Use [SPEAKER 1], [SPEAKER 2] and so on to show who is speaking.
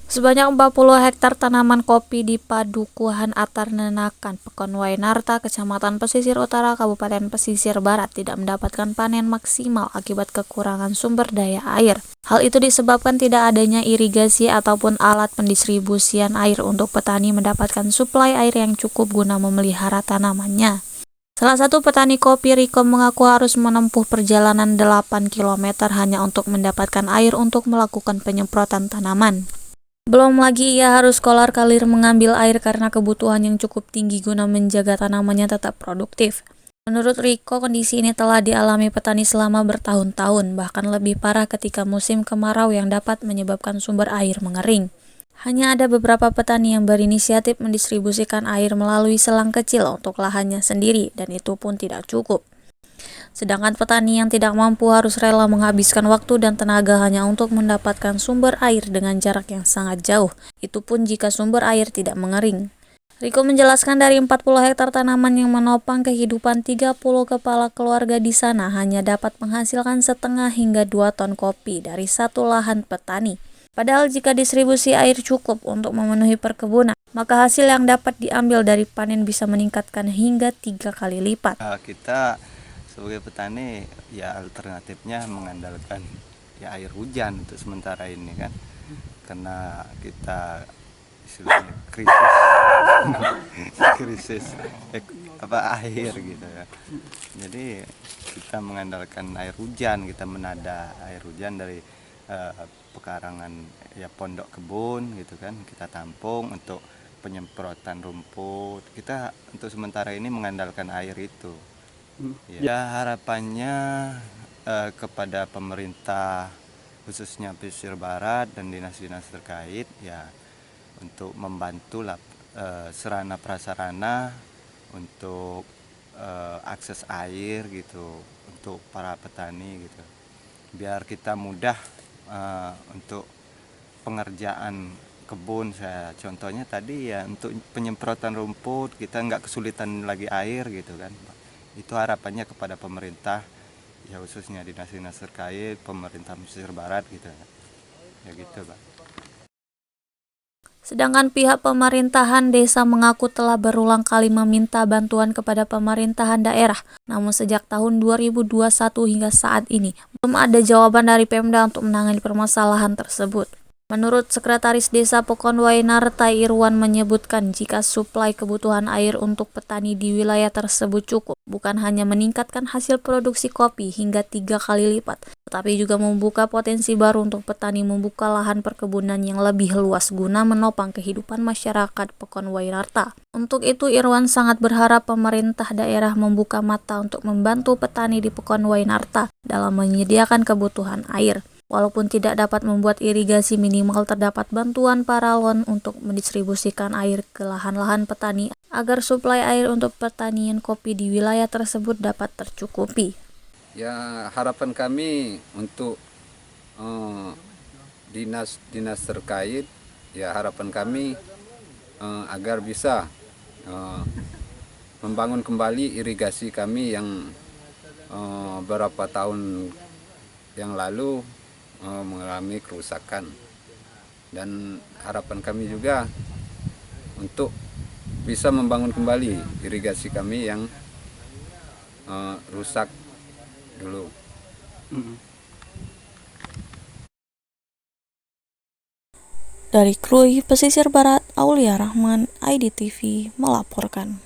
[SPEAKER 1] Sebanyak 40 hektar tanaman kopi di Padukuhan Atar Nenakan, Pekonwainarta, Kecamatan Pesisir Utara, Kabupaten Pesisir Barat tidak mendapatkan panen maksimal akibat kekurangan sumber daya air. Hal itu disebabkan tidak adanya irigasi ataupun alat pendistribusian air untuk petani mendapatkan suplai air yang cukup guna memelihara tanamannya. Salah satu petani kopi, Riko, mengaku harus menempuh perjalanan 8 km hanya untuk mendapatkan air untuk melakukan penyemprotan tanaman. Belum lagi ia harus kolar-kalir mengambil air karena kebutuhan yang cukup tinggi guna menjaga tanamannya tetap produktif. Menurut Riko, kondisi ini telah dialami petani selama bertahun-tahun, bahkan lebih parah ketika musim kemarau yang dapat menyebabkan sumber air mengering. Hanya ada beberapa petani yang berinisiatif mendistribusikan air melalui selang kecil untuk lahannya sendiri, dan itu pun tidak cukup. Sedangkan petani yang tidak mampu harus rela menghabiskan waktu dan tenaga hanya untuk mendapatkan sumber air dengan jarak yang sangat jauh. Itu pun jika sumber air tidak mengering. Riko menjelaskan dari 40 hektar tanaman yang menopang kehidupan 30 kepala keluarga di sana hanya dapat menghasilkan setengah hingga 2 ton kopi dari satu lahan petani. Padahal jika distribusi air cukup untuk memenuhi perkebunan, maka hasil yang dapat diambil dari panen bisa meningkatkan hingga 3 kali lipat.
[SPEAKER 2] Kita sebagai petani ya alternatifnya mengandalkan ya air hujan untuk sementara ini kan, karena kita istilahnya krisis air gitu ya. Jadi kita mengandalkan air hujan, kita menada air hujan dari pekarangan ya pondok kebun gitu kan, kita tampung untuk penyemprotan rumput. Kita untuk sementara ini mengandalkan air itu. Ya harapannya kepada pemerintah khususnya Pesisir Barat dan dinas-dinas terkait ya untuk membantulah sarana prasarana untuk akses air gitu untuk para petani gitu, biar kita mudah untuk pengerjaan kebun. Saya contohnya tadi ya untuk penyemprotan rumput kita nggak kesulitan lagi air gitu kan. Itu harapannya kepada pemerintah ya khususnya dinas-dinas terkait, pemerintah Pesisir Barat gitu ya gitu Pak.
[SPEAKER 1] Sedangkan pihak pemerintahan desa mengaku telah berulang kali meminta bantuan kepada pemerintahan daerah. Namun sejak tahun 2021 hingga saat ini, belum ada jawaban dari Pemda untuk menangani permasalahan tersebut. Menurut Sekretaris Desa Pekonwainarta, Irwan, menyebutkan jika suplai kebutuhan air untuk petani di wilayah tersebut cukup, bukan hanya meningkatkan hasil produksi kopi hingga 3 kali lipat, tetapi juga membuka potensi baru untuk petani membuka lahan perkebunan yang lebih luas guna menopang kehidupan masyarakat Pekonwainarta. Untuk itu, Irwan sangat berharap pemerintah daerah membuka mata untuk membantu petani di Pekonwainarta dalam menyediakan kebutuhan air. Walaupun tidak dapat membuat irigasi, minimal terdapat bantuan paralon untuk mendistribusikan air ke lahan-lahan petani agar suplai air untuk pertanian kopi di wilayah tersebut dapat tercukupi.
[SPEAKER 3] Ya, harapan kami untuk dinas-dinas terkait, ya harapan kami agar bisa membangun kembali irigasi kami yang beberapa tahun yang lalu mengalami kerusakan, dan harapan kami juga untuk bisa membangun kembali irigasi kami yang rusak dulu.
[SPEAKER 1] Dari Krui Pesisir Barat, Aulia Rahman, IDTV melaporkan.